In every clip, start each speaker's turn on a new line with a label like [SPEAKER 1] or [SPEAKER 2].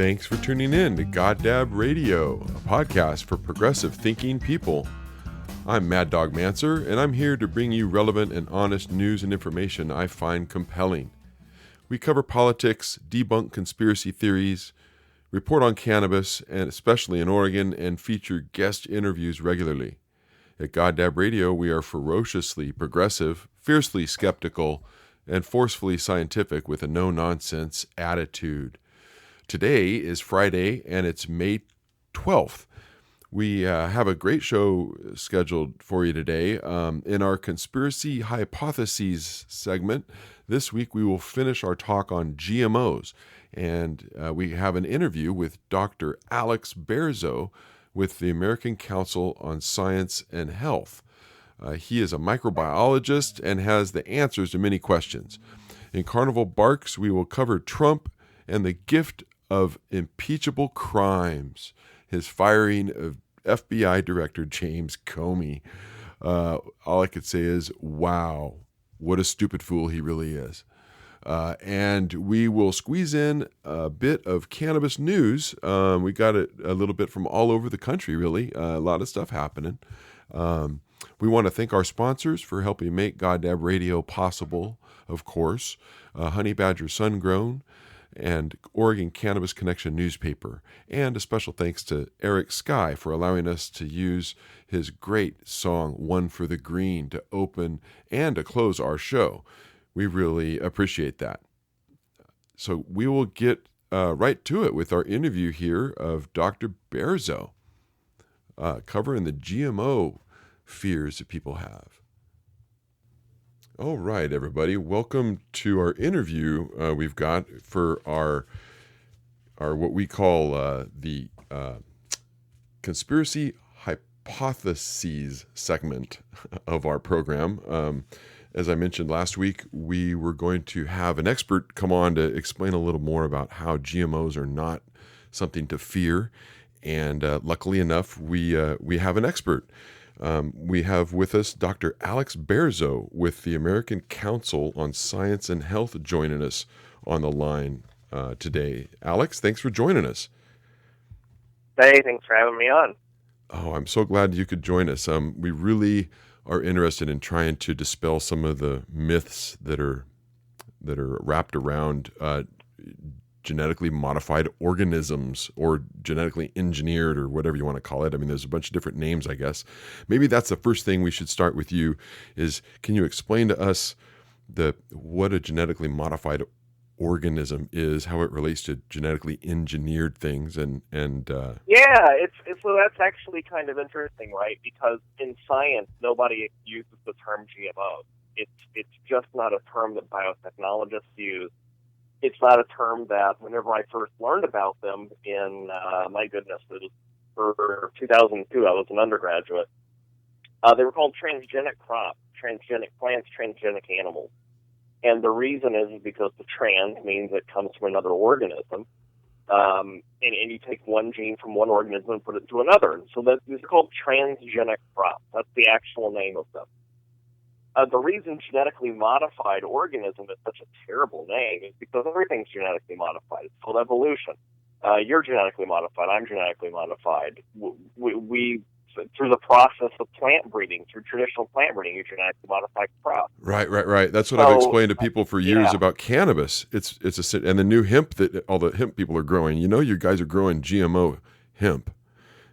[SPEAKER 1] Thanks for tuning in to Goddab Radio, a podcast for progressive thinking people. I'm Mad Dog Manser, and I'm here to bring you relevant and honest news and information I find compelling. We cover politics, debunk conspiracy theories, report on cannabis, and especially in Oregon, and feature guest interviews regularly. At Goddab Radio, we are ferociously progressive, fiercely skeptical, and forcefully scientific with a no-nonsense attitude. Today is Friday, and it's May 12th. We have a great show scheduled for you today. In our Conspiracy Hypotheses segment, this week we will finish our talk on GMOs, and we have an interview with Dr. Alex Bearzo with the American Council on Science and Health. He is a microbiologist and has the answers to many questions. In Carnival Barks, we will cover Trump and the gift of impeachable crimes, his firing of FBI Director James Comey. All I could say is, wow, what a stupid fool he really is. And we will squeeze in a bit of cannabis news. We got it a little bit from all over the country, really. A lot of stuff happening. We want to thank our sponsors for helping make Goddab Radio possible, of course. Honey Badger Sungrown and Oregon Cannabis Connection newspaper. And a special thanks to Eric Sky for allowing us to use his great song, One for the Green, to open and to close our show. We really appreciate that. So we will get right to it with our interview here of Dr. Bearzo, covering the GMO fears that people have. All right, everybody. Welcome to our interview we've got for our what we call the Conspiracy Hypotheses segment of our program. As I mentioned last week, we were going to have an expert come on to explain a little more about how GMOs are not something to fear. And luckily enough, we have an expert. We have with us Dr. Alex Bearzo with the American Council on Science and Health joining us on the line today. Alex, thanks for joining us.
[SPEAKER 2] Hey, thanks for having me on.
[SPEAKER 1] Oh, I'm so glad you could join us. We really are interested in trying to dispel some of the myths that are wrapped around genetically modified organisms or genetically engineered or whatever you want to call it. I mean, there's a bunch of different names, I guess. Maybe that's the first thing we should start with you is, can you explain to us what a genetically modified organism is, how it relates to genetically engineered things, and
[SPEAKER 2] Yeah, so that's actually kind of interesting, right? Because in science, nobody uses the term GMO. It's just not a term that biotechnologists use. It's not a term that, whenever I first learned about them in, my goodness, it was for 2002, I was an undergraduate. They were called transgenic crops, transgenic plants, transgenic animals. And the reason is because the trans means it comes from another organism. And you take one gene from one organism and put it into another. And so these are called transgenic crops. That's the actual name of them. The reason genetically modified organism is such a terrible name is because everything's genetically modified. It's called evolution. You're genetically modified. I'm genetically modified. We through the process of plant breeding, through traditional plant breeding, you genetically modify crops.
[SPEAKER 1] Right. That's what I've explained to people for years about cannabis. It's and the new hemp that all the hemp people are growing. You know, you guys are growing GMO hemp.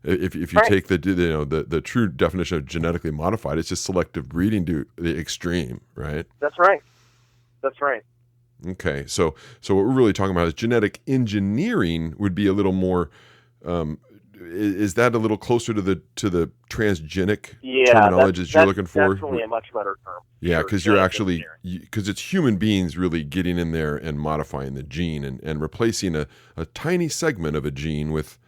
[SPEAKER 1] If you take the true definition of genetically modified, it's just selective breeding to the extreme, right?
[SPEAKER 2] That's right.
[SPEAKER 1] Okay, so what we're really talking about is genetic engineering would be a little more. Is that a little closer to the transgenic terminology that you're looking for?
[SPEAKER 2] That's definitely a much better term.
[SPEAKER 1] Yeah, because you're actually it's human beings really getting in there and modifying the gene and replacing a tiny segment of a gene with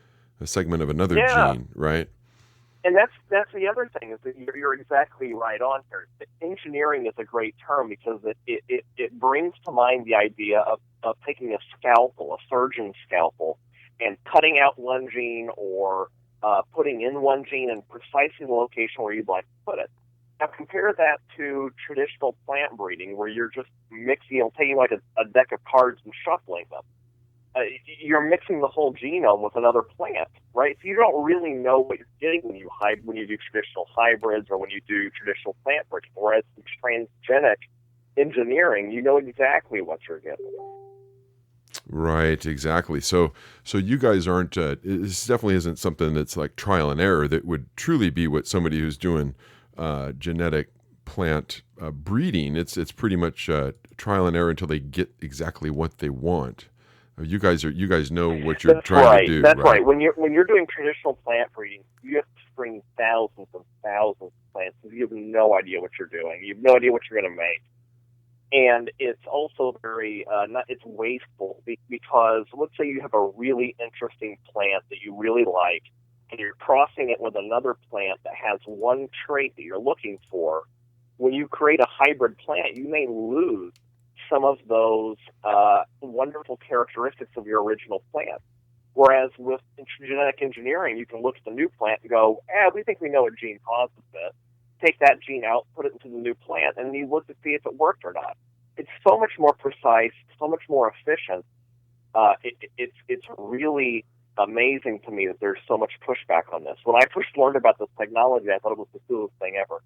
[SPEAKER 1] a segment of another gene, right?
[SPEAKER 2] And that's the other thing is that you're exactly right on here. Engineering is a great term because it brings to mind the idea of taking a scalpel, a surgeon's scalpel, and cutting out one gene or putting in one gene in precisely the location where you'd like to put it. Now compare that to traditional plant breeding where you're just mixing, taking like a deck of cards and shuffling them. you're mixing the whole genome with another plant, right? So you don't really know what you're getting when you do traditional hybrids or when you do traditional plant breeding. Whereas in transgenic engineering, you know exactly what you're getting.
[SPEAKER 1] Right, exactly. So you guys aren't. This definitely isn't something that's like trial and error. That would truly be what somebody who's doing genetic plant breeding. It's pretty much trial and error until they get exactly what they want. You guys know what you're trying to do.
[SPEAKER 2] That's right. When you're doing traditional plant breeding, you have to spring thousands and thousands of plants. You have no idea what you're doing. You have no idea what you're going to make. And it's also it's wasteful because let's say you have a really interesting plant that you really like, and you're crossing it with another plant that has one trait that you're looking for. When you create a hybrid plant, you may lose some of those wonderful characteristics of your original plant. Whereas with genetic engineering, you can look at the new plant and go, we think we know what gene causes this. Take that gene out, put it into the new plant, and you look to see if it worked or not. It's so much more precise, so much more efficient. It's really amazing to me that there's so much pushback on this. When I first learned about this technology, I thought it was the coolest thing ever.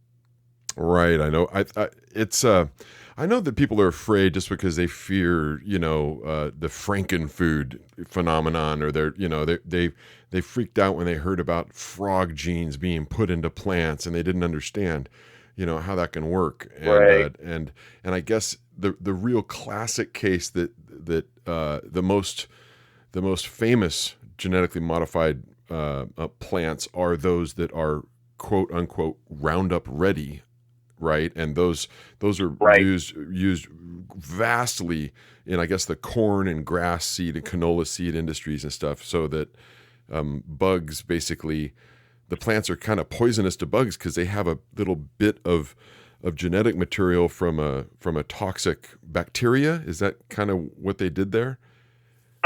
[SPEAKER 1] Right, I know. I know that people are afraid just because they fear, the Frankenfood phenomenon, or they freaked out when they heard about frog genes being put into plants, and they didn't understand, how that can work. And
[SPEAKER 2] right.
[SPEAKER 1] And I guess the real classic case that the most famous genetically modified plants are those that are quote unquote Roundup ready. Right, and those are
[SPEAKER 2] right.
[SPEAKER 1] used vastly in, I guess, the corn and grass seed and canola seed industries and stuff, so that bugs, basically, the plants are kind of poisonous to bugs because they have a little bit of genetic material from a toxic bacteria. Is that kind of what they did there?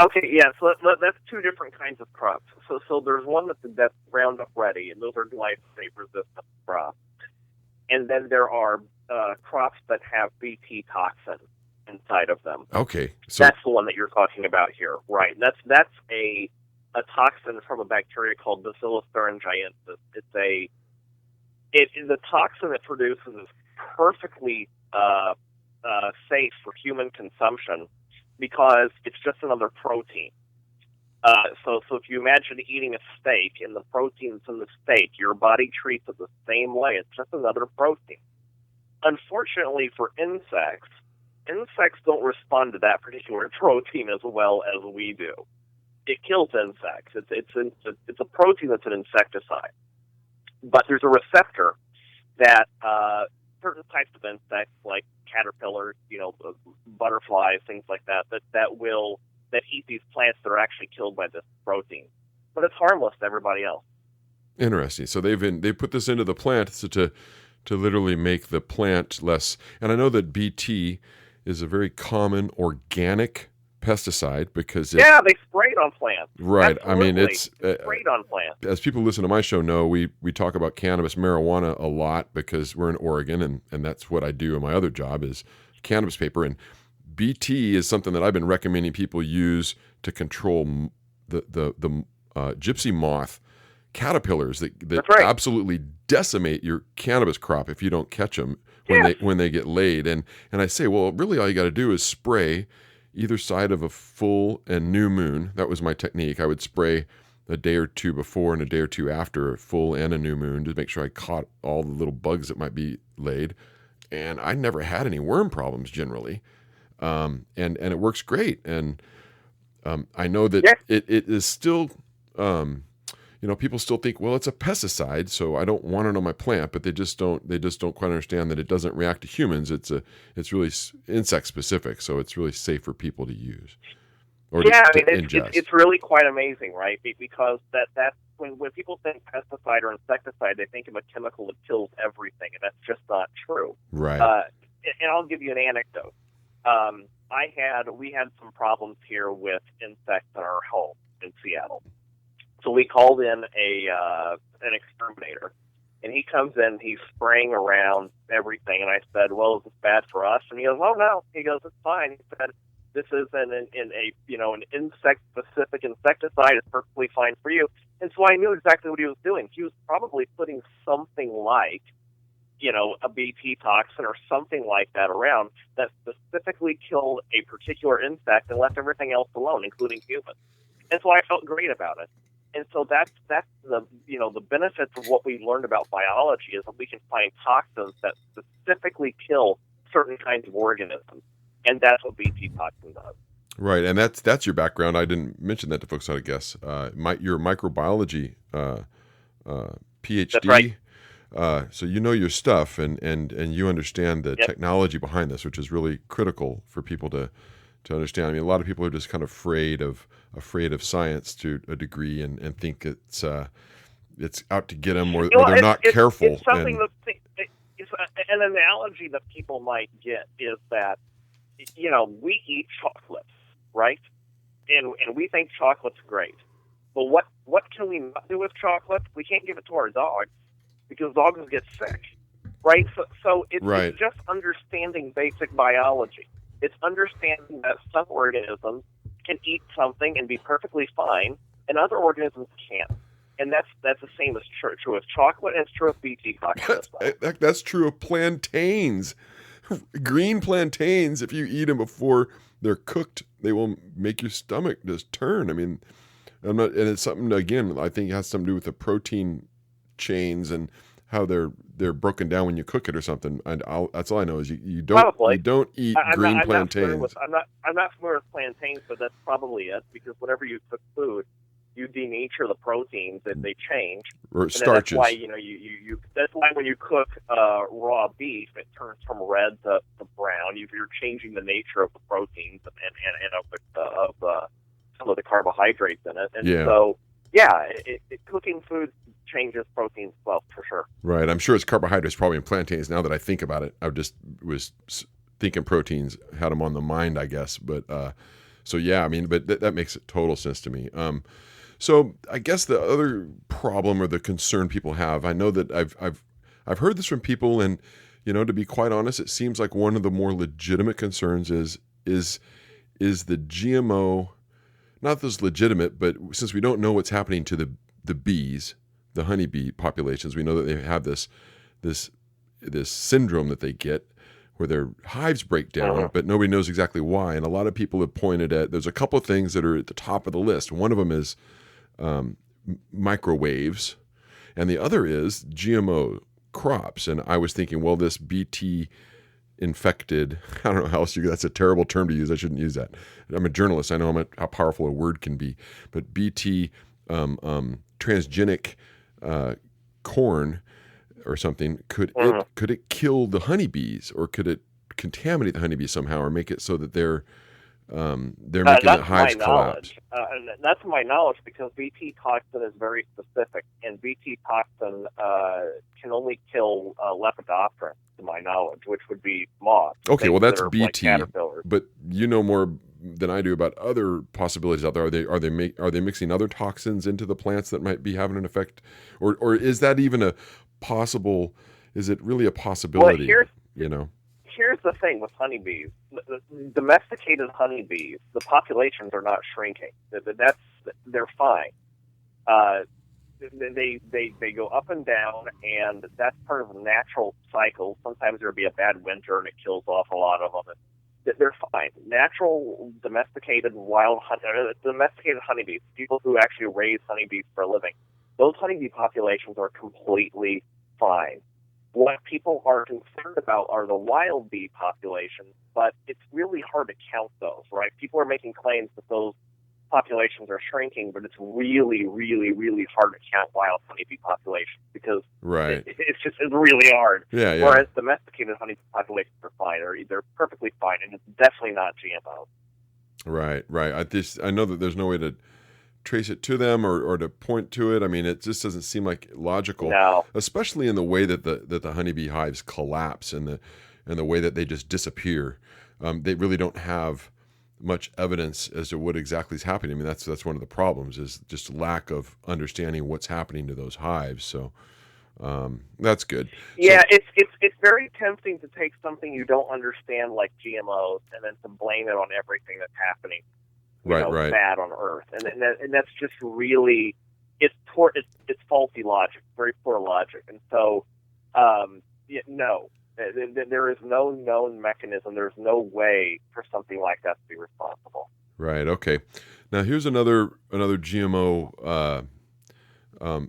[SPEAKER 2] Okay, yeah. So that's two different kinds of crops. So there's one that's Roundup ready, and those are glyphosate resistant crops. And then there are crops that have Bt toxin inside of them.
[SPEAKER 1] Okay, so
[SPEAKER 2] that's the one that you're talking about here, right? That's a toxin from a bacteria called Bacillus thuringiensis. The toxin it produces is perfectly safe for human consumption because it's just another protein. So if you imagine eating a steak and the protein that's in the steak, your body treats it the same way. It's just another protein. Unfortunately for insects don't respond to that particular protein as well as we do. It kills insects. It's a protein that's an insecticide. But there's a receptor that certain types of insects, like caterpillars, butterflies, things like that eat these plants that are actually killed by this protein. But it's harmless to everybody else.
[SPEAKER 1] Interesting. So they put this into the plant to literally make the plant less. And I know that Bt is a very common organic pesticide because
[SPEAKER 2] they spray it on plants.
[SPEAKER 1] Right.
[SPEAKER 2] Absolutely.
[SPEAKER 1] I mean, it's
[SPEAKER 2] sprayed on plants.
[SPEAKER 1] As people listen to my show know, we talk about cannabis, marijuana a lot because we're in Oregon, and that's what I do in my other job is cannabis paper. And Bt is something that I've been recommending people use to control the gypsy moth caterpillars that
[SPEAKER 2] right.
[SPEAKER 1] absolutely decimate your cannabis crop if you don't catch them when they get laid. And I say, well, really all you got to do is spray either side of a full and new moon. That was my technique. I would spray a day or two before and a day or two after a full and a new moon to make sure I caught all the little bugs that might be laid. And I never had any worm problems generally. And it works great. And I know that it is still, people still think, well, it's a pesticide, so I don't want it on my plant. But they just don't quite understand that it doesn't react to humans. It's really insect specific, so it's really safe for people to use. Or ingest.
[SPEAKER 2] It's really quite amazing, right? Because that's when people think pesticide or insecticide, they think of a chemical that kills everything, and that's just not true.
[SPEAKER 1] Right.
[SPEAKER 2] And I'll give you an anecdote. We had some problems here with insects in our home in Seattle. So we called in an exterminator, and he comes in, he's spraying around everything, and I said, well, is this bad for us? And he goes, oh, no. He goes, it's fine. He said, this is in a an insect-specific insecticide. It's perfectly fine for you. And so I knew exactly what he was doing. He was probably putting something like, a BT toxin or something like that around that specifically killed a particular insect and left everything else alone, including humans. And so I felt great about it. And so that's the the benefits of what we learned about biology is that we can find toxins that specifically kill certain kinds of organisms, and that's what BT toxin does.
[SPEAKER 1] Right, and that's your background. I didn't mention that to folks, I guess. Your microbiology PhD.
[SPEAKER 2] That's right.
[SPEAKER 1] So you know your stuff, and you understand the
[SPEAKER 2] Yep.
[SPEAKER 1] technology behind this, which is really critical for people to understand. I mean, a lot of people are just kind of afraid of science to a degree, and think it's out to get them, or they're not careful.
[SPEAKER 2] It's something it's an analogy that people might get is that we eat chocolates, right? And we think chocolate's great, but what can we not do with chocolate? We can't give it to our dogs because dogs get sick, right? So it's just understanding basic biology. It's understanding that some organisms can eat something and be perfectly fine, and other organisms can't. And that's the same as true with chocolate, and it's true with BT toxins.
[SPEAKER 1] That's true of plantains. Green plantains, if you eat them before they're cooked, they will make your stomach just turn. I mean, and it's something, again, I think it has something to do with the protein chains and how they're broken down when you cook it or something. And that's all I know is you don't eat green plantains.
[SPEAKER 2] I'm not familiar with plantains, but that's probably it, because whenever you cook food, you denature the proteins and they change.
[SPEAKER 1] Or starches.
[SPEAKER 2] That's why that's why when you cook raw beef, it turns from red to brown. You're changing the nature of the proteins and of some of the carbohydrates in it. And so cooking food changes proteins as well, for sure.
[SPEAKER 1] Right. I'm sure it's carbohydrates probably in plantains. Now that I think about it, I just was thinking proteins, had them on the mind, I guess. But so yeah, I mean, but that makes total sense to me. So I guess the other problem or the concern people have, I know that I've heard this from people, and to be quite honest, it seems like one of the more legitimate concerns is the GMO, not this legitimate, but since we don't know what's happening to the bees, the honeybee populations, we know that they have this syndrome that they get where their hives break down, but nobody knows exactly why. And a lot of people have pointed at, there's a couple of things that are at the top of the list. One of them is microwaves, and the other is GMO crops. And I was thinking, well, this BT infected, I don't know how else that's a terrible term to use. I shouldn't use that. I'm a journalist. I know how powerful a word can be, but BT transgenic corn or something, could it kill the honeybees, or could it contaminate the honeybees somehow, or make it so that they're making the hives collapse?
[SPEAKER 2] And that's my knowledge, because BT toxin is very specific, and BT toxin can only kill Lepidopteran, to my knowledge, which would be moths.
[SPEAKER 1] Okay, well that's BT,
[SPEAKER 2] like caterpillars.
[SPEAKER 1] But you know more than I do about other possibilities out there. Are they mixing other toxins into the plants that might be having an effect, or is that even a possible? Is it really a possibility?
[SPEAKER 2] Well, here's the thing with honeybees. The domesticated honeybees, the populations are not shrinking. They're fine. They go up and down, and that's part of the natural cycle. Sometimes there'll be a bad winter and it kills off a lot of them. They're fine. Natural domesticated domesticated honeybees, people who actually raise honeybees for a living, those honeybee populations are completely fine. What people are concerned about are the wild bee populations, but it's really hard to count those, right? People are making claims that those populations are shrinking, but it's really, really, really hard to count wild honeybee populations, because it's really hard.
[SPEAKER 1] Yeah.
[SPEAKER 2] Whereas domesticated honeybee populations are fine, or they're perfectly fine, and it's definitely not GMO.
[SPEAKER 1] Right. I know that there's no way to trace it to them or to point to it. I mean, it just doesn't seem like logical, especially in the way that the honeybee hives collapse and the way that they just disappear. They really don't have much evidence as to what exactly is happening. I mean, that's one of the problems, is just lack of understanding what's happening to those hives. So That's good.
[SPEAKER 2] Yeah, it's very tempting to take something you don't understand like GMOs and then to blame it on everything that's happening,
[SPEAKER 1] Right.
[SPEAKER 2] bad on Earth, and that's just really it's faulty logic, very poor logic, and so no, there is no known mechanism. There's no way for something like that to be responsible.
[SPEAKER 1] Right. Okay. Now here's another GMO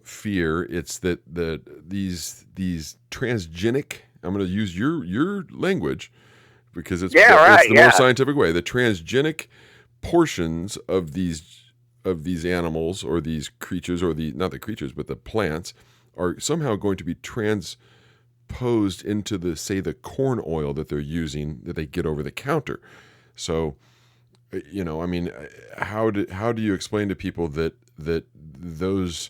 [SPEAKER 1] fear. It's that these transgenic. I'm going to use your language because it's the more scientific way. The transgenic portions of these animals or these creatures or not the creatures but the plants are somehow going to be transposed into the corn oil that they're using that they get over the counter. So, I mean, how do you explain to people that those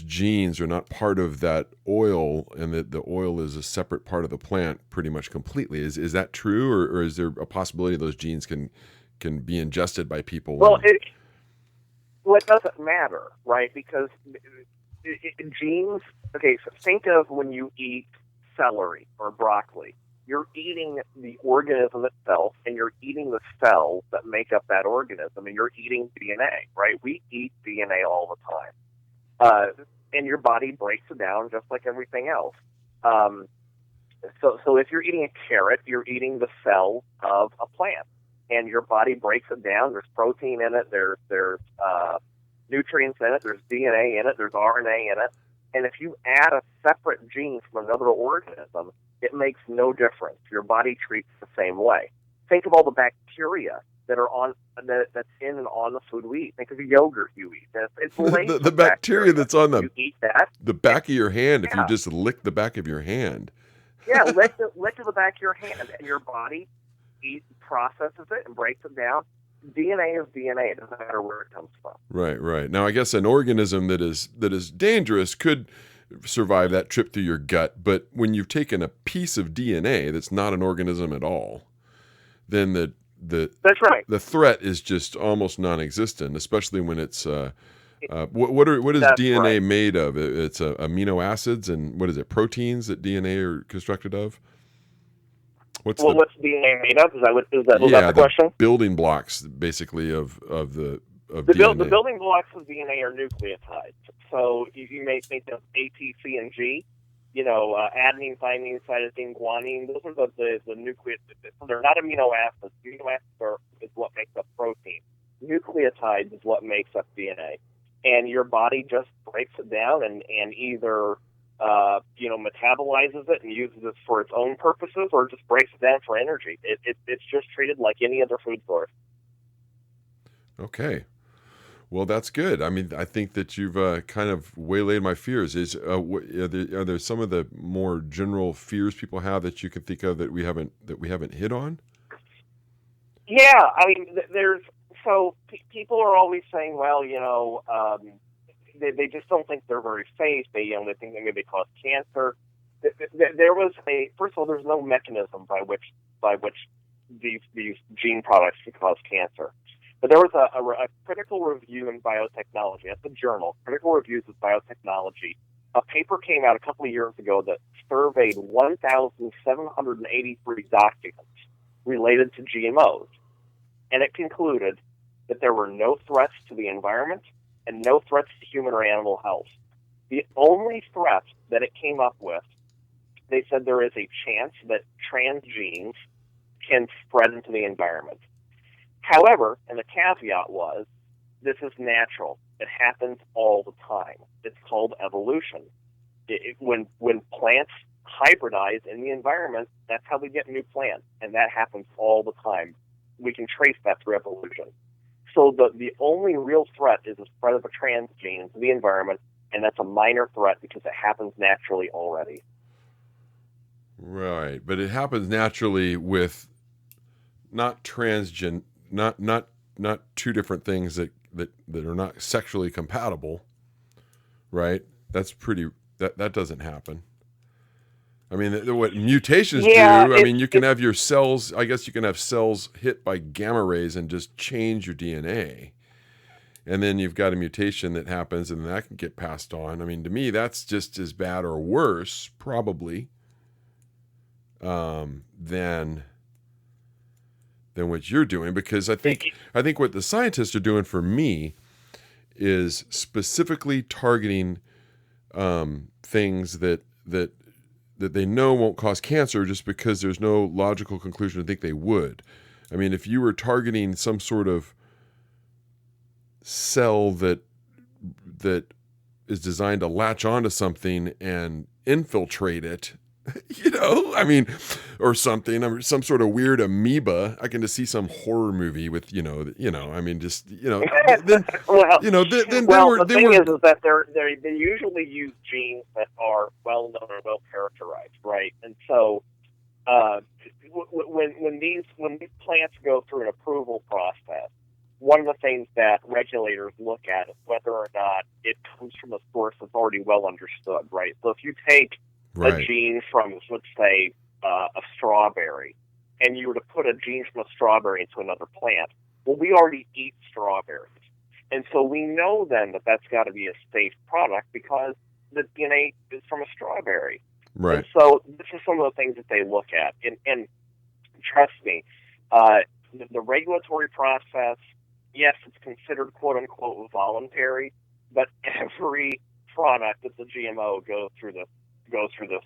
[SPEAKER 1] genes are not part of that oil and that the oil is a separate part of the plant pretty much completely? Is that true, or is there a possibility those genes can be ingested by people?
[SPEAKER 2] Well, it doesn't matter, right? Because genes. Okay, so think of when you eat celery or broccoli. You're eating the organism itself, and you're eating the cells that make up that organism, and you're eating DNA, right? We eat DNA all the time, and your body breaks it down just like everything else. So if you're eating a carrot, you're eating the cells of a plant, and your body breaks it down. There's protein in it. There's nutrients in it. There's DNA in it. There's RNA in it. And if you add a separate gene from another organism, it makes no difference. Your body treats the same way. Think of all the bacteria that are that's in and on the food we eat. Think of the yogurt you eat. It's
[SPEAKER 1] the bacteria that's on
[SPEAKER 2] you eat that.
[SPEAKER 1] The back of your hand. If you just lick the back of your hand.
[SPEAKER 2] Yeah, lick to the back of your hand, and your body processes it and breaks it down. DNA is DNA. It doesn't matter where it comes from.
[SPEAKER 1] Right. Now, I guess an organism that is dangerous could survive that trip through your gut, but when you've taken a piece of DNA that's not an organism at all, then
[SPEAKER 2] that's right.
[SPEAKER 1] The threat is just almost non-existent, especially when it's what is DNA made of? It's amino acids, and what is it? Proteins that DNA are constructed of. What's
[SPEAKER 2] DNA made of? Was that the question?
[SPEAKER 1] Building blocks, basically, of DNA.
[SPEAKER 2] The building blocks of DNA are nucleotides. So you may think of A, T, C, and G. Adenine, thymine, cytosine, guanine. Those are the nucleotides. So they're not amino acids. Amino acids is what makes up protein. Nucleotides is what makes up DNA. And your body just breaks it down and either metabolizes it and uses it for its own purposes, or just breaks it down for energy. It's just treated like any other food source.
[SPEAKER 1] Okay. Well, that's good. I mean, I think that you've kind of waylaid my fears. Are there some of the more general fears people have that you can think of that we haven't hit on?
[SPEAKER 2] Yeah, I mean, people are always saying, well, they just don't think they're very safe. They think they maybe cause cancer. First of all, there's no mechanism by which these gene products can cause cancer. But there was a critical review in biotechnology. That's a journal, Critical Reviews of Biotechnology. A paper came out a couple of years ago that surveyed 1,783 documents related to GMOs. And it concluded that there were no threats to the environment and no threats to human or animal health. The only threat that it came up with, they said there is a chance that trans genes can spread into the environment. However, and the caveat was, this is natural. It happens all the time. It's called evolution. When plants hybridize in the environment, that's how we get new plants, and that happens all the time. We can trace that through evolution. So the only real threat is the spread of a trans gene into the environment, and that's a minor threat because it happens naturally already.
[SPEAKER 1] Right, but it happens naturally with not transgen. Not two different things that are not sexually compatible, right? That doesn't happen. I mean, what mutations do? I mean, you can have your cells. I guess you can have cells hit by gamma rays and just change your DNA. and then you've got a mutation that happens, and that can get passed on. I mean, to me, that's just as bad or worse, probably, than what you're doing, because I think what the scientists are doing for me is specifically targeting things that they know won't cause cancer, just because there's no logical conclusion to think they would. I mean, if you were targeting some sort of cell that is designed to latch onto something and infiltrate it, I mean, or something, or some sort of weird amoeba. I can just see some horror movie with, I mean, just, then,
[SPEAKER 2] well,
[SPEAKER 1] the
[SPEAKER 2] thing is that they usually use genes that are well known or well characterized, right? And so, when these plants go through an approval process, one of the things that regulators look at is whether or not it comes from a source that's already well understood, right? So if you take a gene from, let's say, a strawberry, and you were to put a gene from a strawberry into another plant, well, we already eat strawberries. And so we know then that that's got to be a safe product because the DNA is from a strawberry.
[SPEAKER 1] Right.
[SPEAKER 2] And so this is some of the things that they look at. And trust me, the regulatory process, yes, it's considered quote-unquote voluntary, but every product that's a GMO goes through this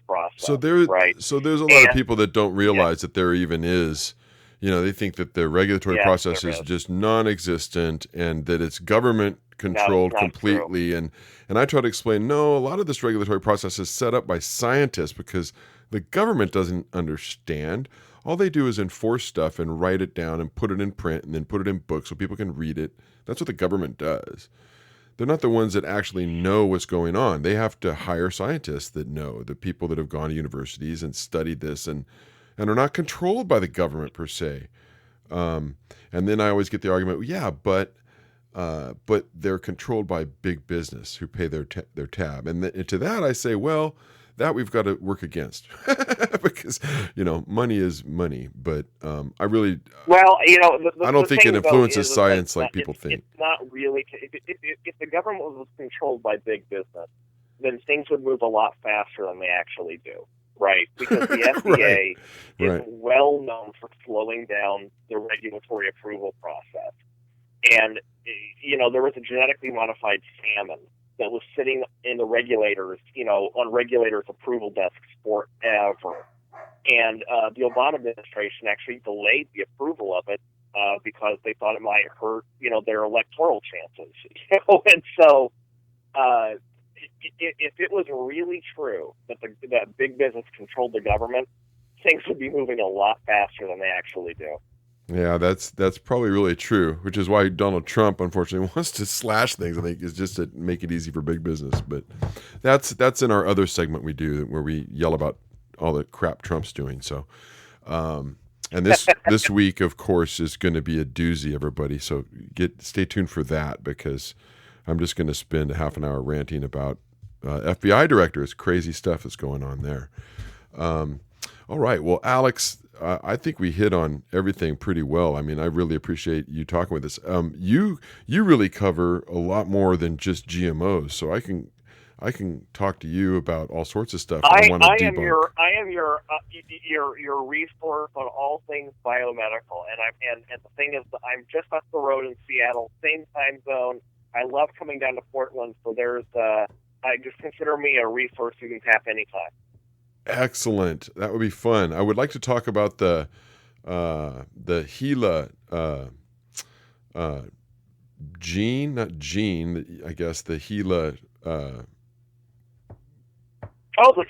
[SPEAKER 2] process.
[SPEAKER 1] So there's a lot of people that don't realize that there even is, they think that the regulatory process is just non-existent and that it's government controlled completely. And I try to explain, no, a lot of this regulatory process is set up by scientists because the government doesn't understand. All they do is enforce stuff and write it down and put it in print and then put it in books so people can read it. That's what the government does. They're not the ones that actually know what's going on. They have to hire scientists that know, the people that have gone to universities and studied this and are not controlled by the government per se. And then I always get the argument, but they're controlled by big business who pay their tab. And to that I say, well, that we've got to work against because, money is money. But I really, I don't think it influences science like people think.
[SPEAKER 2] It's not really. If the government was controlled by big business, then things would move a lot faster than they actually do, right? Because the FDA is well known for slowing down the regulatory approval process. And, there was a genetically modified salmon that was sitting in the regulators, on regulators' approval desks forever. And the Obama administration actually delayed the approval of it because they thought it might hurt, their electoral chances. And so if it was really true that that big business controlled the government, things would be moving a lot faster than they actually do.
[SPEAKER 1] Yeah, that's probably really true, which is why Donald Trump, unfortunately, wants to slash things. I think is just to make it easy for big business. But that's in our other segment we do where we yell about all the crap Trump's doing. So, and this week, of course, is going to be a doozy, everybody. So stay tuned for that because I'm just going to spend a half an hour ranting about FBI directors, crazy stuff that's going on there. All right, well, Alex, I think we hit on everything pretty well. I mean, I really appreciate you talking with us. You really cover a lot more than just GMOs, so I can talk to you about all sorts of stuff. I am your resource on all things biomedical, and the thing is, I'm just up the road in Seattle, same time zone. I love coming down to Portland, so I just consider me a resource you can tap anytime. Excellent. That would be fun. I would like to talk about the HeLa gene, not gene, I guess the HeLa.
[SPEAKER 2] The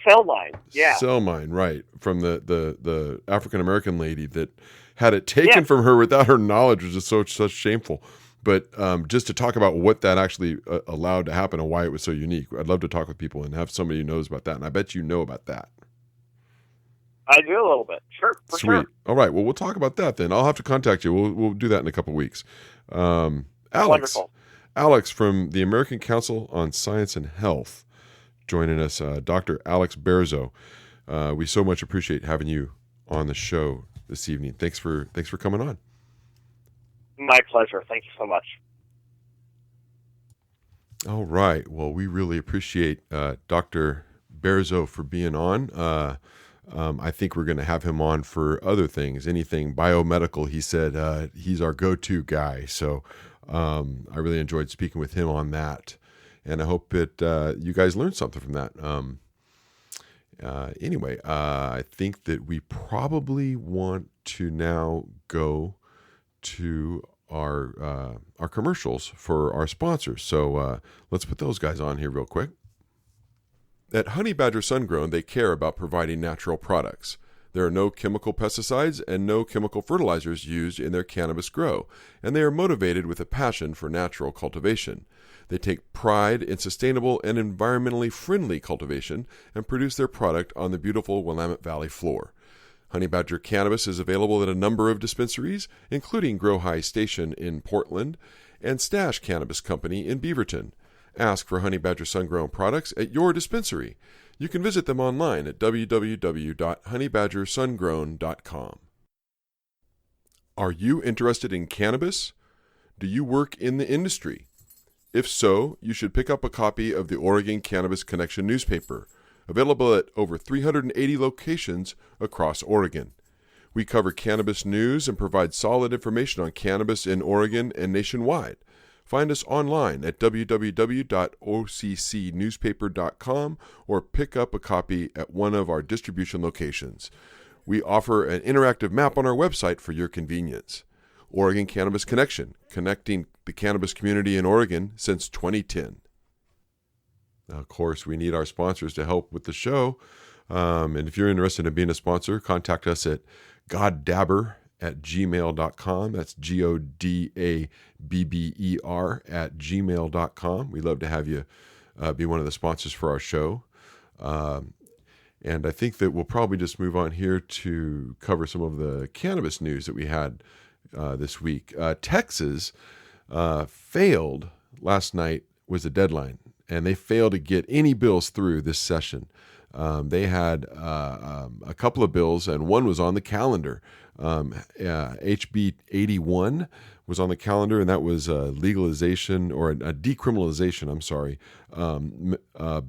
[SPEAKER 2] cell line. Yeah.
[SPEAKER 1] Cell line, right. From the African-American lady that had it taken from her without her knowledge, which is such shameful. But just to talk about what that actually allowed to happen and why it was so unique, I'd love to talk with people and have somebody who knows about that. And I bet you know about that.
[SPEAKER 2] I do a little bit. Sure.
[SPEAKER 1] Sweet.
[SPEAKER 2] Sure.
[SPEAKER 1] All right. Well, we'll talk about that then. I'll have to contact you. We'll do that in a couple of weeks. Alex.
[SPEAKER 2] Wonderful.
[SPEAKER 1] Alex from the American Council on Science and Health joining us, Dr. Alex Berzo. We so much appreciate having you on the show this evening. Thanks for coming on.
[SPEAKER 2] My pleasure. Thank you so much.
[SPEAKER 1] All right. Well, we really appreciate Dr. Berzo for being on. I think we're going to have him on for other things, anything biomedical. He said he's our go-to guy. So I really enjoyed speaking with him on that. And I hope that you guys learned something from that. Anyway, I think that we probably want to now go to our commercials for our sponsors. So let's put those guys on here real quick. At Honey Badger Sungrown, they care about providing natural products. There are no chemical pesticides and no chemical fertilizers used in their cannabis grow, and they are motivated with a passion for natural cultivation. They take pride in sustainable and environmentally friendly cultivation and produce their product on the beautiful Willamette Valley floor. Honey Badger Cannabis is available at a number of dispensaries, including Grow High Station in Portland and Stash Cannabis Company in Beaverton. Ask for Honey Badger Sungrown products at your dispensary. You can visit them online at www.honeybadgersungrown.com. Are you interested in cannabis? Do you work in the industry? If so, you should pick up a copy of the Oregon Cannabis Connection newspaper, available at over 380 locations across Oregon. We cover cannabis news and provide solid information on cannabis in Oregon and nationwide. Find us online at www.occnewspaper.com or pick up a copy at one of our distribution locations. We offer an interactive map on our website for your convenience. Oregon Cannabis Connection, connecting the cannabis community in Oregon since 2010. Now, of course, we need our sponsors to help with the show. And if you're interested in being a sponsor, contact us at goddabber@gmail.com. That's GODABBER@gmail.com. We'd love to have you be one of the sponsors for our show. And I think that we'll probably just move on here to cover some of the cannabis news that we had this week. Texas failed last night was the deadline, and they failed to get any bills through this session. They had a couple of bills, and one was on the calendar. HB 81 was on the calendar, and that was a legalization or a decriminalization,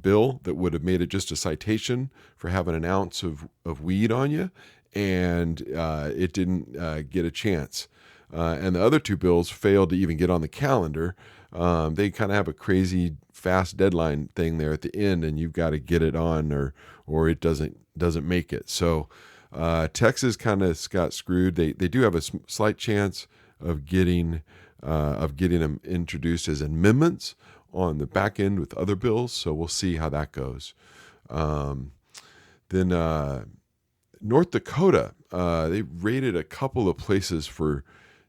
[SPEAKER 1] bill that would have made it just a citation for having an ounce of weed on you, and it didn't get a chance. And the other two bills failed to even get on the calendar. They kind of have a crazy fast deadline thing there at the end, and you've got to get it on or it doesn't make it. So Texas kind of got screwed. They do have a slight chance of getting them introduced as amendments on the back end with other bills. So we'll see how that goes. Then North Dakota, they raided a couple of places for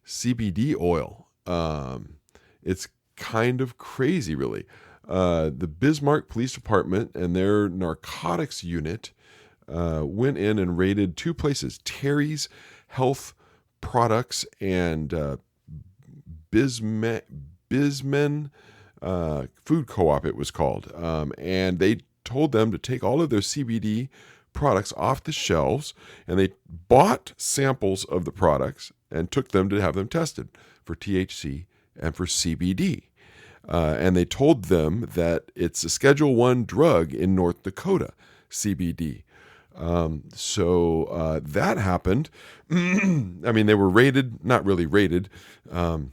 [SPEAKER 1] CBD oil. It's kind of crazy, really. The Bismarck Police Department and their narcotics unit went in and raided two places, Terry's Health Products and Bisman Food Co-op, it was called. And they told them to take all of their CBD products off the shelves, and they bought samples of the products and took them to have them tested for THC and for CBD. And they told them that it's a Schedule I drug in North Dakota, CBD. So that happened. I mean, they were raided, not really raided. The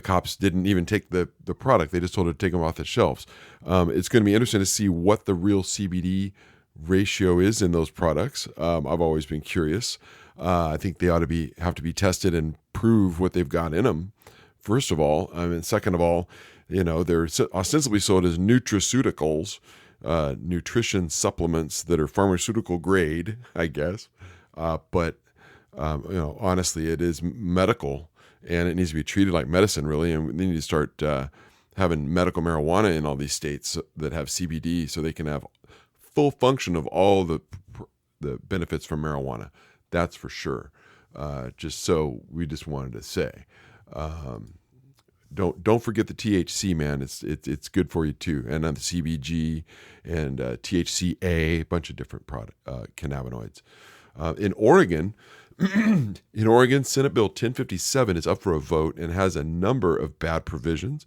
[SPEAKER 1] cops didn't even take the product. They just told them to take them off the shelves. It's going to be interesting to see what the real CBD ratio is in those products. I've always been curious. I think they ought to have to be tested and prove what they've got in them. First of all, second of all, they're ostensibly sold as nutraceuticals, nutrition supplements that are pharmaceutical grade, I guess. But honestly, it is medical, and it needs to be treated like medicine, really. And they need to start having medical marijuana in all these states that have CBD, so they can have full function of all the benefits from marijuana. That's for sure. We just wanted to say, don't forget the THC, man. It's good for you too, and the CBG and THCA, a bunch of different cannabinoids. In Oregon, Senate Bill 1057 is up for a vote and has a number of bad provisions.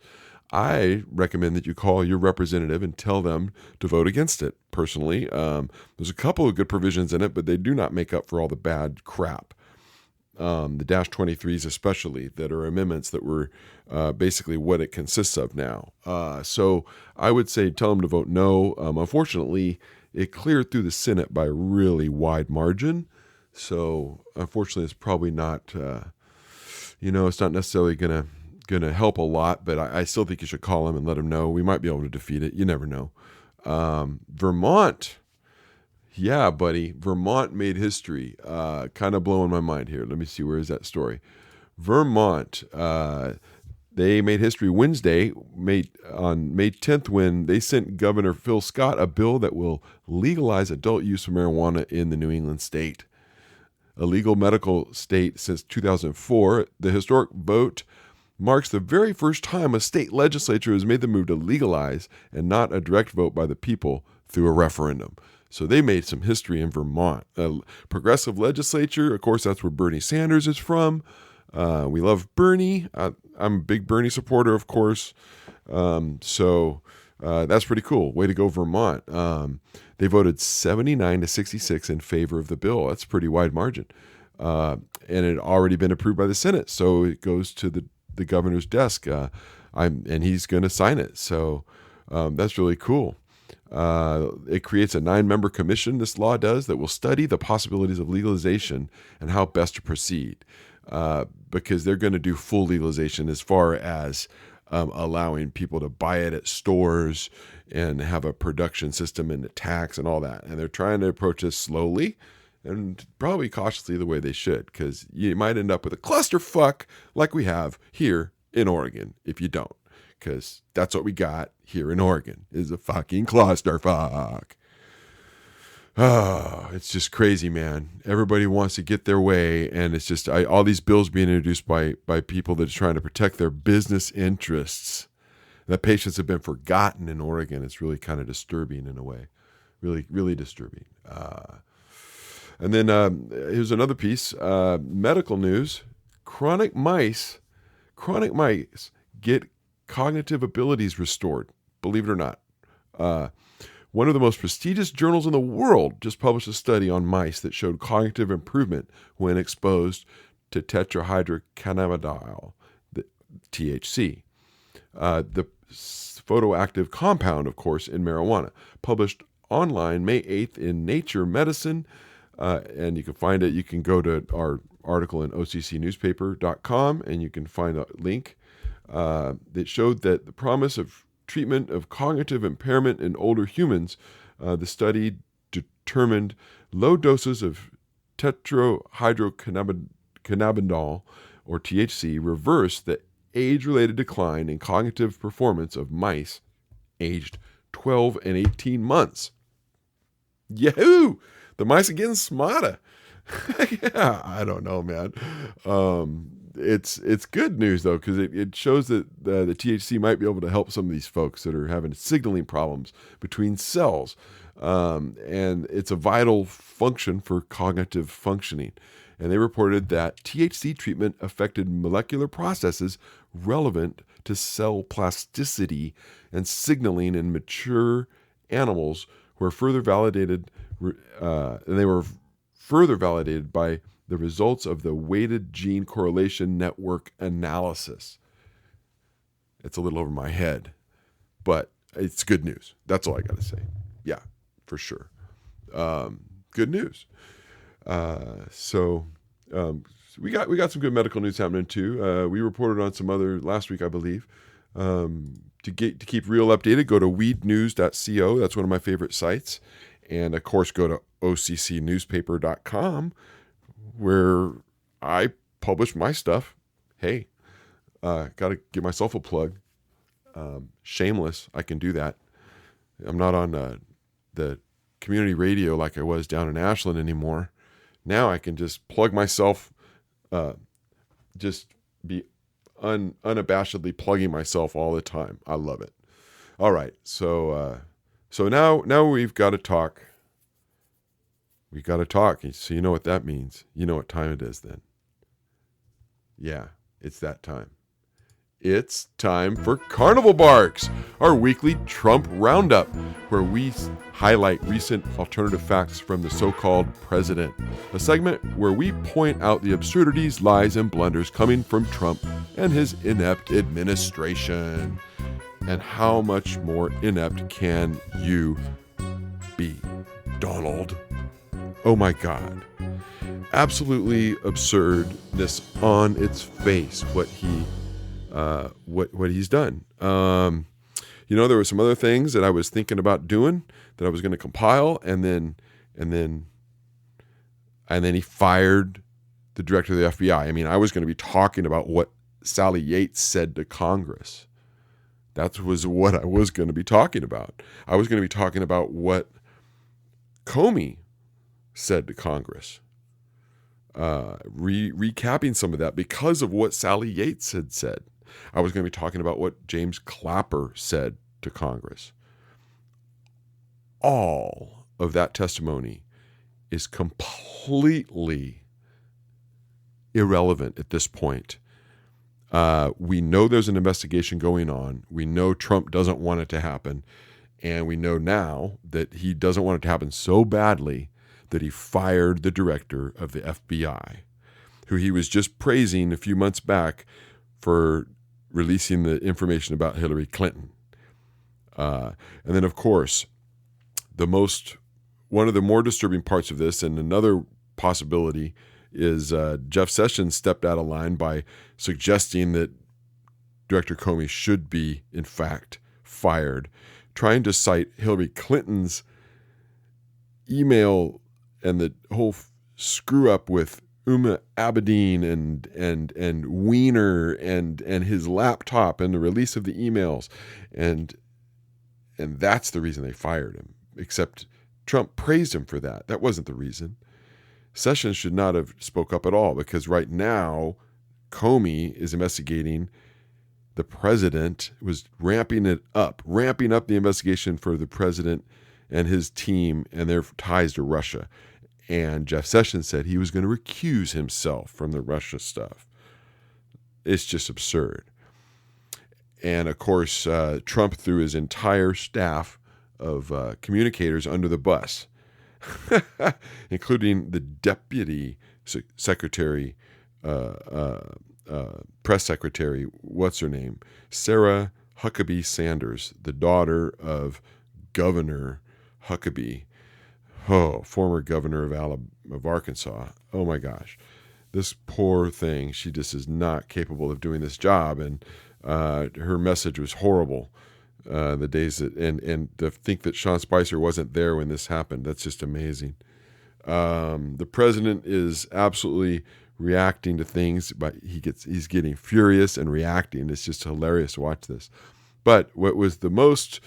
[SPEAKER 1] I recommend that you call your representative and tell them to vote against it. Personally, there's a couple of good provisions in it, but they do not make up for all the bad crap. The Dash 23s especially, that are amendments that were basically what it consists of now. So I would say tell them to vote no. Unfortunately, it cleared through the Senate by a really wide margin. So unfortunately, it's probably not, it's not necessarily going to help a lot, but I still think you should call them and let them know. We might be able to defeat it. You never know. Vermont. Yeah, buddy. Vermont made history. Kind of blowing my mind here. Let me see. Where is that story? Vermont. They made history Wednesday, on May 10th, when they sent Governor Phil Scott a bill that will legalize adult use of marijuana in the New England state. A legal medical state since 2004, the historic vote marks the very first time a state legislature has made the move to legalize and not a direct vote by the people through a referendum. So they made some history in Vermont. Progressive legislature, of course, that's where Bernie Sanders is from. We love Bernie. I'm a big Bernie supporter, of course. So that's pretty cool. Way to go, Vermont. They voted 79-66 in favor of the bill. That's a pretty wide margin. And it had already been approved by the Senate. So it goes to the governor's desk, and he's going to sign it. So that's really cool. It creates a 9-member commission, this law does, that will study the possibilities of legalization and how best to proceed, because they're going to do full legalization as far as allowing people to buy it at stores and have a production system and a tax and all that. And they're trying to approach this slowly and probably cautiously the way they should, because you might end up with a clusterfuck like we have here in Oregon if you don't, because that's what we got here in Oregon is a fucking clusterfuck. Oh, it's just crazy, man. Everybody wants to get their way, and it's just all these bills being introduced by people that are trying to protect their business interests. The patients have been forgotten in Oregon. It's really kind of disturbing in a way, really, really disturbing. And then here's another piece, medical news. Chronic mice get cognitive abilities restored, believe it or not. One of the most prestigious journals in the world just published a study on mice that showed cognitive improvement when exposed to tetrahydrocannabinol, the THC, the photoactive compound, of course, in marijuana, published online May 8th in Nature Medicine. And you can find it. You can go to our article in occnewspaper.com, and you can find a link that showed that the promise of treatment of cognitive impairment in older humans. The study determined low doses of tetrahydrocannabinol, or THC, reversed the age-related decline in cognitive performance of mice aged 12 and 18 months. Yahoo! The mice are getting smarter. Yeah, I don't know, man. It's good news, though, because it shows that the THC might be able to help some of these folks that are having signaling problems between cells. And it's a vital function for cognitive functioning. And they reported that THC treatment affected molecular processes relevant to cell plasticity and signaling in mature animals were further validated, and they were further validated by the results of the weighted gene correlation network analysis. It's a little over my head, but it's good news. That's all I got to say. Yeah, for sure. Good news. So we got some good medical news happening too. We reported on some other last week, I believe. To keep real updated, go to weednews.co. That's one of my favorite sites. And of course, go to occnewspaper.com, where I publish my stuff. Hey, got to give myself a plug. Shameless, I can do that. I'm not on the community radio like I was down in Ashland anymore. Now I can just plug myself, just be unabashedly plugging myself all the time. I love it. All right, so now we've got to talk. We got to talk. So you know what that means. You know what time it is then. Yeah, it's that time. It's time for Carnival Barks, our weekly Trump Roundup, where we highlight recent alternative facts from the so-called president, a segment where we point out the absurdities, lies, and blunders coming from Trump and his inept administration. And how much more inept can you be, Donald? Oh my God. Absolutely absurdness on its face, what he's done. There were some other things that I was thinking about doing that I was going to compile, and then he fired the director of the FBI. I mean, I was going to be talking about what Sally Yates said to Congress. That was what I was going to be talking about. I was going to be talking about what Comey said to Congress. Recapping some of that because of what Sally Yates had said. I was going to be talking about what James Clapper said to Congress. All of that testimony is completely irrelevant at this point. We know there's an investigation going on. We know Trump doesn't want it to happen. And we know now that he doesn't want it to happen so badly that he fired the director of the FBI, who he was just praising a few months back for releasing the information about Hillary Clinton. And then, of course, one of the more disturbing parts of this, and another possibility, is Jeff Sessions stepped out of line by suggesting that Director Comey should be, in fact, fired, trying to cite Hillary Clinton's email and the whole screw up with Uma Abedin and Weiner and his laptop and the release of the emails, and that's the reason they fired him. Except Trump praised him for that. That wasn't the reason. Sessions should not have spoke up at all, because right now Comey is investigating the president, was ramping up the investigation for the president and his team and their ties to Russia. And Jeff Sessions said he was going to recuse himself from the Russia stuff. It's just absurd. And of course, Trump threw his entire staff of communicators under the bus, including the deputy secretary, press secretary, what's her name? Sarah Huckabee Sanders, the daughter of Governor Huckabee, former governor of Arkansas. Oh my gosh, this poor thing. She just is not capable of doing this job, and her message was horrible. The days that and to think that Sean Spicer wasn't there when this happened, that's just amazing. The president is absolutely reacting to things, but he's getting furious and reacting. It's just hilarious to watch this. But what was the most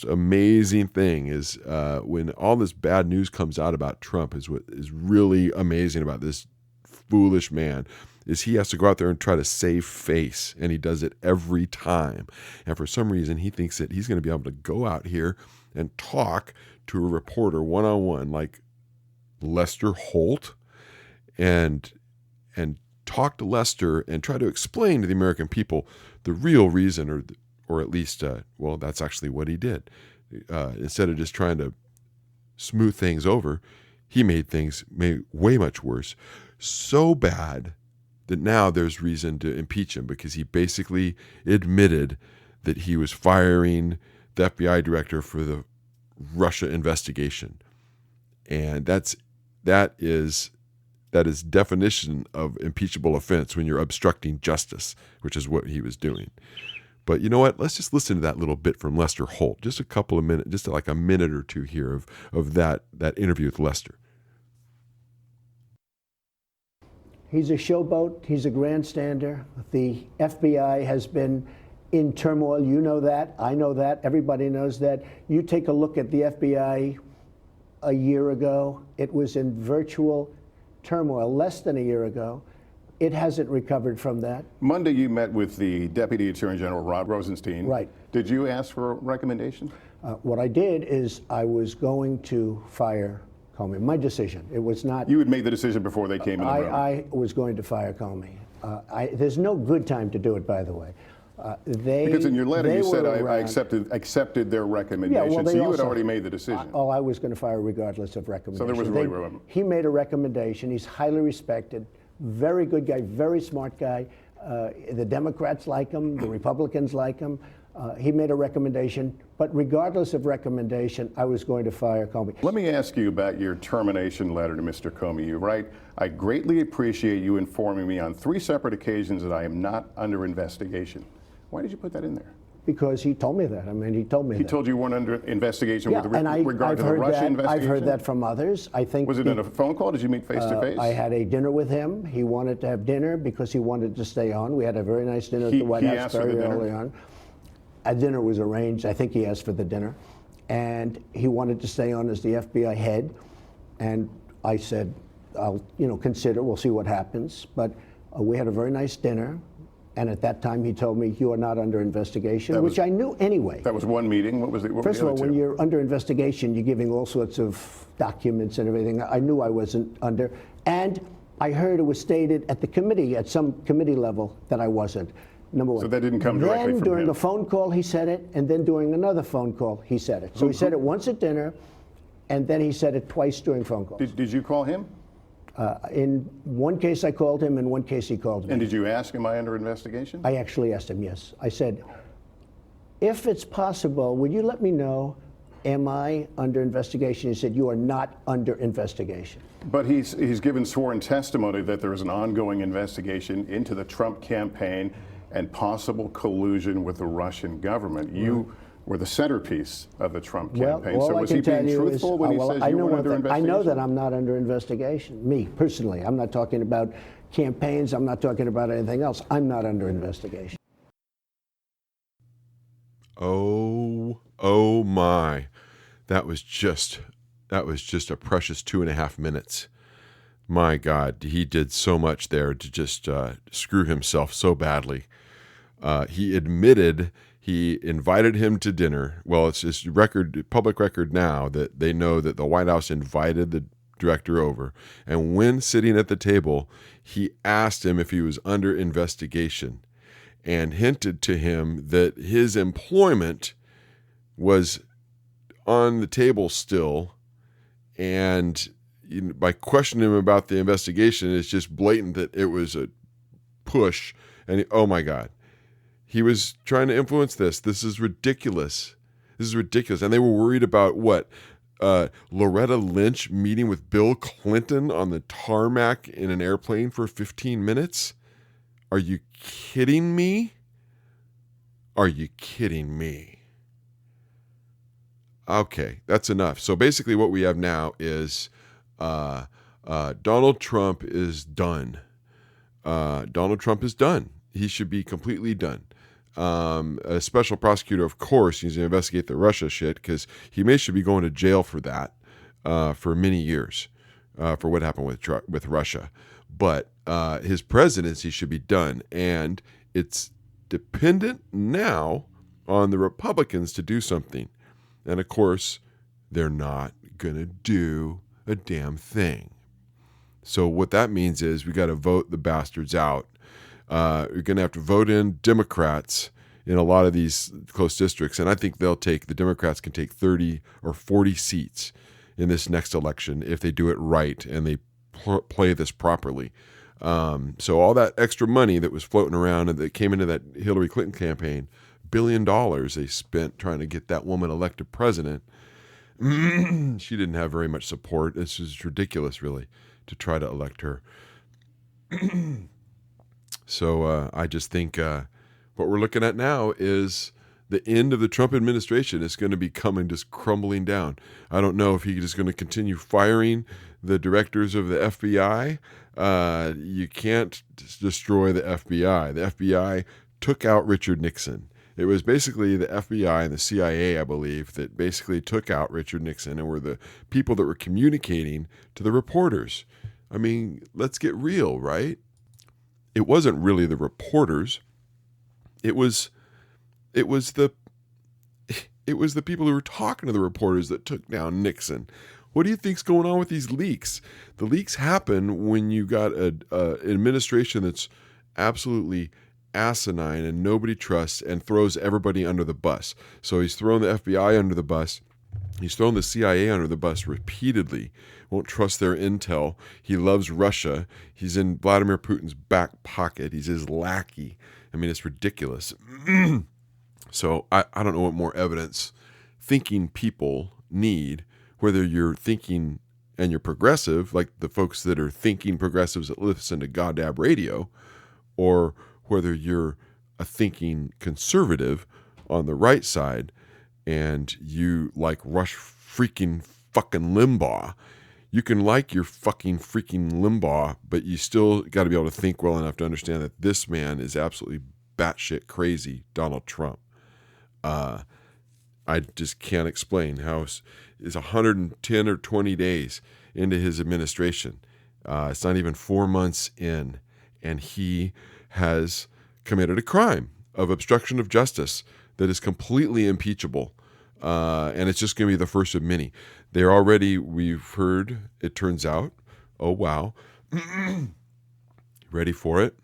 [SPEAKER 1] amazing thing is when all this bad news comes out about Trump, is what is really amazing about this foolish man, is he has to go out there and try to save face, and he does it every time. And for some reason, he thinks that he's going to be able to go out here and talk to a reporter one-on-one like Lester Holt and talk to Lester and try to explain to the American people the real reason, or at least, that's actually what he did. Instead of just trying to smooth things over, he made things way much worse. So bad that now there's reason to impeach him, because he basically admitted that he was firing the FBI director for the Russia investigation. And that is definition of impeachable offense, when you're obstructing justice, which is what he was doing. But you know what? Let's just listen to that little bit from Lester Holt. Just a couple of minutes, just like a minute or two here of that interview with Lester.
[SPEAKER 3] He's a showboat. He's a grandstander. The FBI has been in turmoil. You know that. I know that. Everybody knows that. You take a look at the FBI a year ago. It was in virtual turmoil less than a year ago. It hasn't recovered from that.
[SPEAKER 4] Monday, you met with the Deputy Attorney General, Rod Rosenstein.
[SPEAKER 3] Right.
[SPEAKER 4] Did you ask for a recommendation?
[SPEAKER 3] What I did is I was going to fire Comey. My decision. It was not.
[SPEAKER 4] You had made the decision before they came in the room.
[SPEAKER 3] I was going to fire Comey. There's no good time to do it, by the way.
[SPEAKER 4] Because in your letter
[SPEAKER 3] they
[SPEAKER 4] you said
[SPEAKER 3] were
[SPEAKER 4] I
[SPEAKER 3] around.
[SPEAKER 4] accepted their recommendation,
[SPEAKER 3] Yeah, well,
[SPEAKER 4] so
[SPEAKER 3] they
[SPEAKER 4] you had
[SPEAKER 3] also-
[SPEAKER 4] already made the decision.
[SPEAKER 3] I was going to fire regardless of recommendation.
[SPEAKER 4] was really room.
[SPEAKER 3] He made a recommendation. He's highly respected, very good guy, very smart guy. The Democrats like him, the Republicans like him. He made a recommendation, but regardless of recommendation, I was going to fire Comey.
[SPEAKER 4] Let me ask you about your termination letter to Mr. Comey. You write, I greatly appreciate you informing me on 3 separate occasions that I am not under investigation. Why did you put that in there?
[SPEAKER 3] Because he told me that. I mean, he told me
[SPEAKER 4] He
[SPEAKER 3] that.
[SPEAKER 4] told you weren't under investigation
[SPEAKER 3] Yeah,
[SPEAKER 4] with
[SPEAKER 3] and
[SPEAKER 4] regard
[SPEAKER 3] I've
[SPEAKER 4] to the
[SPEAKER 3] heard
[SPEAKER 4] Russia
[SPEAKER 3] that.
[SPEAKER 4] investigation?
[SPEAKER 3] I've heard that from others. I think.
[SPEAKER 4] Was it in a phone call? Did you meet face to face?
[SPEAKER 3] I had a dinner with him. He wanted to have dinner because he wanted to stay on. We had a very nice dinner at
[SPEAKER 4] He-
[SPEAKER 3] the White
[SPEAKER 4] he
[SPEAKER 3] House
[SPEAKER 4] asked for the
[SPEAKER 3] very
[SPEAKER 4] dinner?
[SPEAKER 3] early on. A dinner was arranged. I think he asked for the dinner. And he wanted to stay on as the FBI head. And I said, I'll consider. We'll see what happens. But we had a very nice dinner. And at that time, he told me, you are not under investigation, which I knew anyway.
[SPEAKER 4] That was one meeting. What was the? What
[SPEAKER 3] First
[SPEAKER 4] were
[SPEAKER 3] of
[SPEAKER 4] the
[SPEAKER 3] all,
[SPEAKER 4] other
[SPEAKER 3] when
[SPEAKER 4] two?
[SPEAKER 3] you're under investigation, you're giving all sorts of documents and everything. I knew I wasn't under. And I heard it was stated at the committee, at some committee level, that I wasn't. Number one.
[SPEAKER 4] So that didn't come directly
[SPEAKER 3] Then
[SPEAKER 4] from
[SPEAKER 3] during
[SPEAKER 4] him.
[SPEAKER 3] the phone call, he said it, and then during another phone call, he said it. So he said it once at dinner, and then he said it twice during phone calls.
[SPEAKER 4] Did you call him?
[SPEAKER 3] In one case, I called him. In one case, he called me.
[SPEAKER 4] And did you ask, am I under investigation?
[SPEAKER 3] I actually asked him, yes. I said, if it's possible, would you let me know, am I under investigation? He said, you are not under investigation.
[SPEAKER 4] But he's given sworn testimony that there is an ongoing investigation into the Trump campaign and possible collusion with the Russian government. You were the centerpiece of the Trump campaign.
[SPEAKER 3] Well, all
[SPEAKER 4] so
[SPEAKER 3] I
[SPEAKER 4] was
[SPEAKER 3] can
[SPEAKER 4] he being
[SPEAKER 3] tell you is,
[SPEAKER 4] truthful when he says you weren't under
[SPEAKER 3] I
[SPEAKER 4] investigation?
[SPEAKER 3] know that I'm not under investigation, me, personally. I'm not talking about campaigns. I'm not talking about anything else. I'm not under investigation.
[SPEAKER 1] Oh my. That was just a precious 2.5 minutes. My God, he did so much there to just screw himself so badly. He admitted he invited him to dinner. Well, it's just public record now that they know that the White House invited the director over. And when sitting at the table, he asked him if he was under investigation and hinted to him that his employment was on the table still. And by questioning him about the investigation, it's just blatant that it was a push. And oh my God. He was trying to influence this. This is ridiculous. This is ridiculous. And they were worried about what? Loretta Lynch meeting with Bill Clinton on the tarmac in an airplane for 15 minutes? Are you kidding me? Are you kidding me? Okay, that's enough. So basically what we have now is Donald Trump is done. Donald Trump is done. He should be completely done. A special prosecutor, of course, needs to investigate the Russia shit because he should be going to jail for that for many years for what happened with Russia. But his presidency should be done, and it's dependent now on the Republicans to do something. And of course, they're not going to do a damn thing. So what that means is we got to vote the bastards out. You're going to have to vote in Democrats in a lot of these close districts. And I think the Democrats can take 30 or 40 seats in this next election if they do it right and they play this properly. So all that extra money that was floating around and that came into that Hillary Clinton campaign, $1 billion they spent trying to get that woman elected president. She didn't have very much support. This is ridiculous, really, to try to elect her. So I just think what we're looking at now is the end of the Trump administration is going to be coming, just crumbling down. I don't know if he's just going to continue firing the directors of the FBI. You can't destroy the FBI. The FBI took out Richard Nixon. It was basically the FBI and the CIA, I believe, that basically took out Richard Nixon and were the people that were communicating to the reporters. I mean, let's get real, right? It wasn't really the reporters. It was the people who were talking to the reporters that took down Nixon. What do you think's going on with these leaks? The leaks happen when you got an administration that's absolutely asinine and nobody trusts and throws everybody under the bus. So he's thrown the FBI under the bus. He's thrown the CIA under the bus repeatedly. Won't trust their intel. He loves Russia. He's in Vladimir Putin's back pocket. He's his lackey. I mean, it's ridiculous. So I don't know what more evidence thinking people need, whether you're thinking and you're progressive, like the folks that are thinking progressives that listen to Goddamn Radio, or whether you're a thinking conservative on the right side and you like Rush freaking fucking Limbaugh. You can like your fucking freaking Limbaugh, but you still got to be able to think well enough to understand that this man is absolutely batshit crazy, Donald Trump. I just can't explain how it's 110 or 20 days into his administration. It's not even 4 months in, and he has committed a crime of obstruction of justice that is completely impeachable. And it's just going to be the first of many. They're already, we've heard, it turns out, oh wow, ready for it?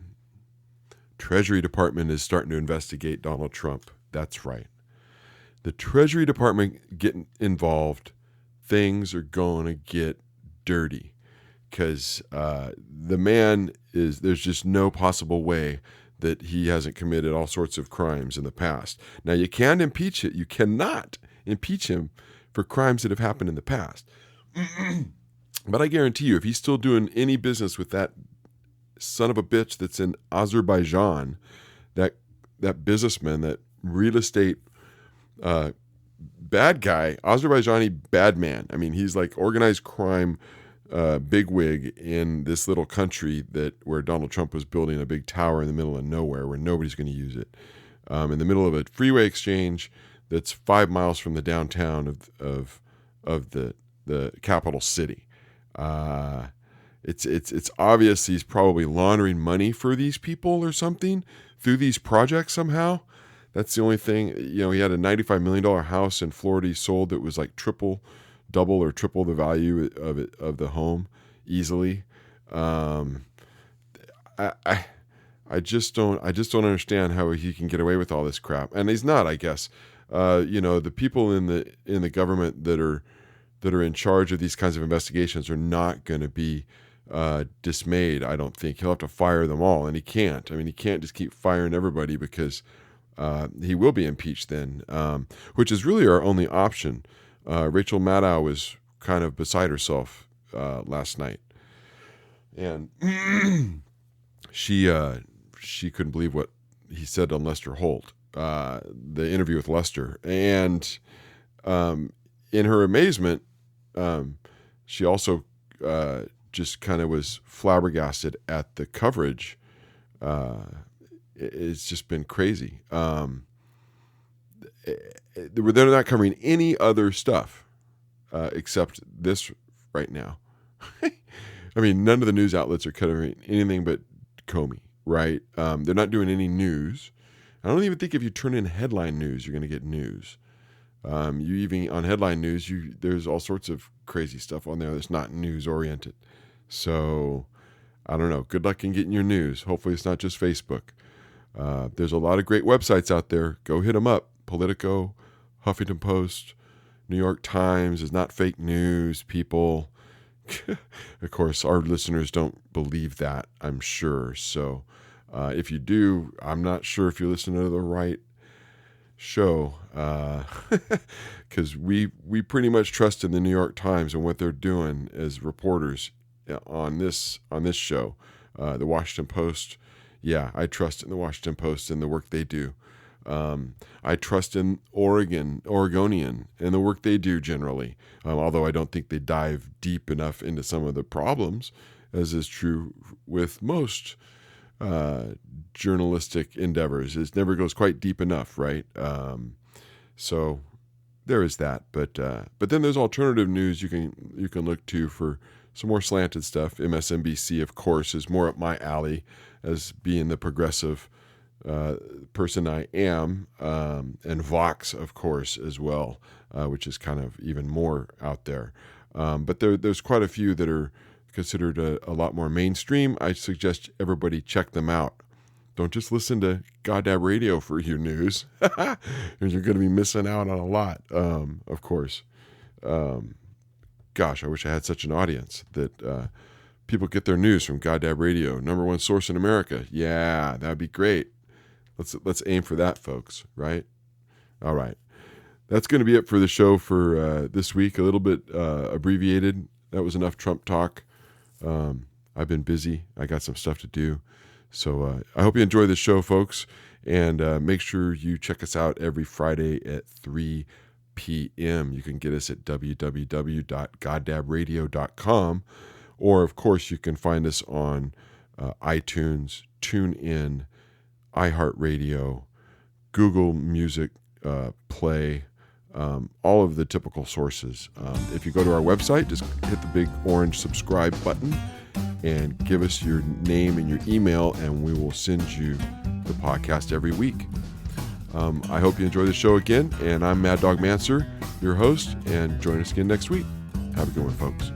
[SPEAKER 1] Treasury Department is starting to investigate Donald Trump. That's right. The Treasury Department getting involved, things are going to get dirty because the man is, there's just no possible way that he hasn't committed all sorts of crimes in the past. Now, you can impeach it. You cannot impeach him for crimes that have happened in the past. But I guarantee you, if he's still doing any business with that son of a bitch that's in Azerbaijan, that businessman, that real estate bad guy, Azerbaijani bad man. I mean, he's like organized crime bigwig in this little country where Donald Trump was building a big tower in the middle of nowhere where nobody's going to use it, in the middle of a freeway exchange that's 5 miles from the downtown of the capital city. It's obvious he's probably laundering money for these people or something through these projects somehow. That's the only thing. You know, he had a $95 million house in Florida he sold that was like double or triple the value of the home easily. I just don't understand how he can get away with all this crap. And he's not, I guess. The people in the government that are in charge of these kinds of investigations are not going to be dismayed. I don't think he'll have to fire them all, and he can't. I mean, he can't just keep firing everybody because he will be impeached then, which is really our only option. Rachel Maddow was kind of beside herself last night, and she couldn't believe what he said on Lester Holt, the interview with Lester, and in her amazement, she also just kind of was flabbergasted at the coverage. It's just been crazy. They're not covering any other stuff except this right now. I mean, none of the news outlets are covering anything but Comey, right? They're not doing any news. I don't even think if you turn in headline news, you're going to get news. You even on headline news, there's all sorts of crazy stuff on there that's not news oriented. So I don't know. Good luck in getting your news. Hopefully it's not just Facebook. There's a lot of great websites out there. Go hit them up. Politico, Huffington Post, New York Times is not fake news, people. Of course, our listeners don't believe that, I'm sure. So if you do, I'm not sure if you listen to the right show, because we pretty much trust in the New York Times and what they're doing as reporters on this show. The Washington Post, yeah, I trust in the Washington Post and the work they do. I trust in Oregonian and the work they do generally, although I don't think they dive deep enough into some of the problems, as is true with most journalistic endeavors. It never goes quite deep enough, right? So there is that. But then there's alternative news you can look to for some more slanted stuff. MSNBC, of course, is more up my alley as being the progressive person I am, and Vox, of course, as well, which is kind of even more out there. But there's quite a few that are considered a lot more mainstream. I suggest everybody check them out. Don't just listen to Goddab Radio for your news. You're going to be missing out on a lot, of course. Gosh, I wish I had such an audience that people get their news from Goddab Radio, #1 source in America. Yeah, that'd be great. Let's aim for that, folks, right? All right. That's going to be it for the show for this week. A little bit abbreviated. That was enough Trump talk. I've been busy. I got some stuff to do. So I hope you enjoy the show, folks. And make sure you check us out every Friday at 3 p.m. You can get us at www.goddabradio.com. Or, of course, you can find us on iTunes, TuneIn, iHeartRadio, Google Music Play, all of the typical sources. If you go to our website, just hit the big orange subscribe button and give us your name and your email, and we will send you the podcast every week. I hope you enjoy the show again, and I'm Mad Dog Manser, your host, and join us again next week. Have a good one, folks.